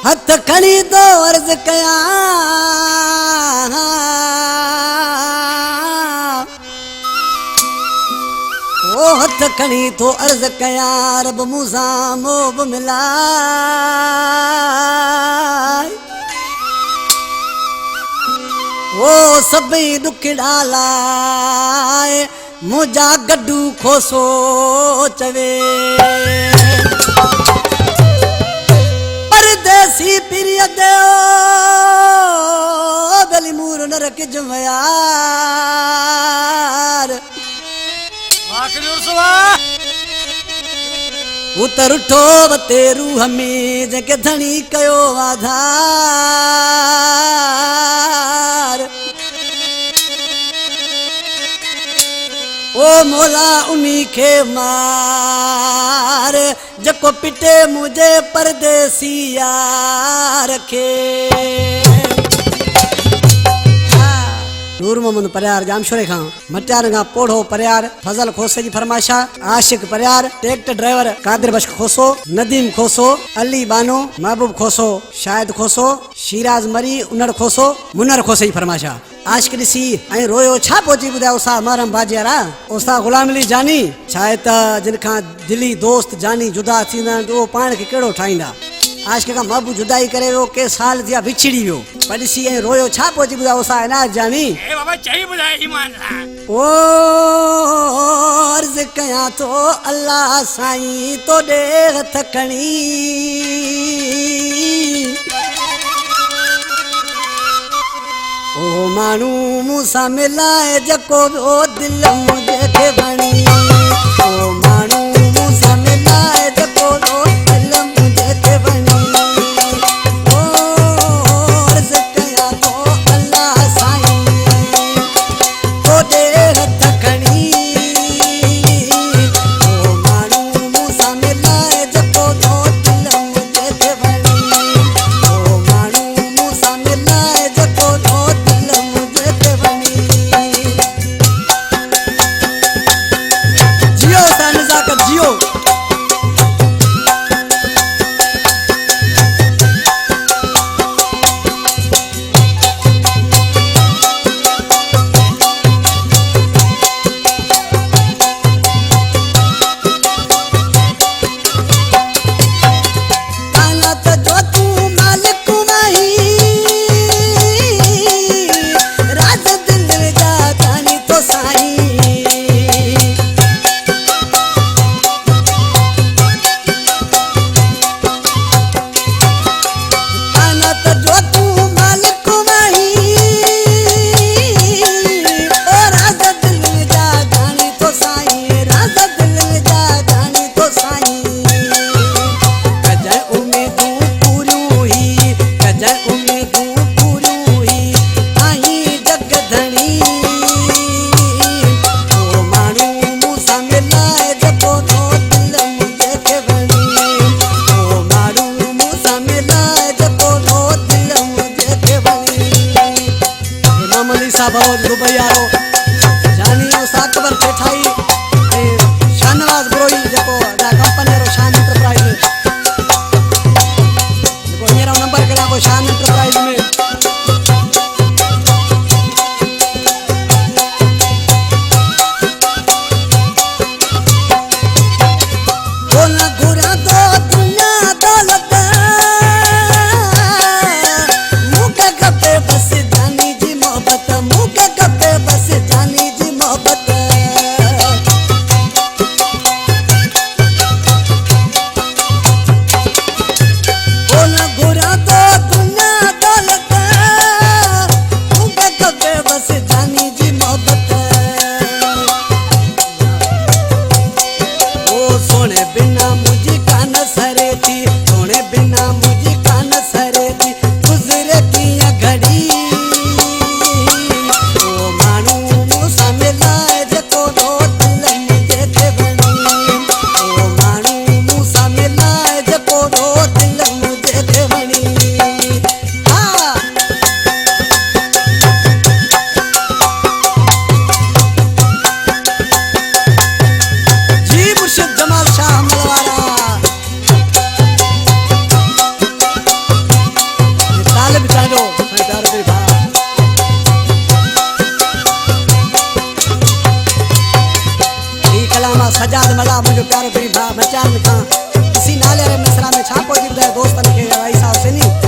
हथ खणी तो अर्ज कया ओ हथ खणी तो अर्ज कया रब मूसा मोब मिला ओ सभई दुख डालाए मुझा गड्डू खोसो चवे परदेसी प्रिय देव दली मूर नरक जमयार उतर उठो तेरू हमें जग धनी कयो आधार ओ मोला उन्हीं के मार जको पिटे मुझे परदेसी यार के नूर मोहम्मद परियार जामशोरे खां मटियार खां पोढ़ो परियार फजल खोसे जी फरमाइशा आशिक परियार ट्रैक्टर ड्राइवर कादिर बख्श खोसो नदीम खोसो अली बानो महबूब खोसो शाहिद खोसो शिराज मरी उनड़ खोसो मुनर खोसे जी फरमाइशा आशिक ॾिसी ऐं रोयो छा पहुची ॿुधायो उसा मारम बाजियारा उसा गुलाम अली जानी छाहे त जिन खां दिली दोस्त जानी जुदा थींदा आहिनि पाण खे कहिड़ो ठाहींदा आशिक खां महबूब जुदाई करे वियो के साल थिया विछड़ी वियो पर ॾिसी ऐं रोयो छा पहुची ॿुधायो उसा इनायत जानी ओ अर्ज़ कयां तो अल्लाह साईं तो ॾे हथ खणी ओ मानू मूसा मिलाए जको वो दिल मुझे के बणी ओ मानू मूसा मिलाए जको वो दिल मुझे के बणी ओ अर्ज़ कयां तो अल्लाह साईं तो दे हथ खणी ओ मानू मूसा मिलाए जको वो दिल मुझे के बणी ओ मानू मूसा मिलाए जको वो जियो सा नजाकत जियो जमाल शाह मां सजाद मला मुझो प्यारो तेरी भा मचान खां इसी नाले रे मिसरा में छापो दी ॿुधाए दोस्तन खे भाई साहब सिनी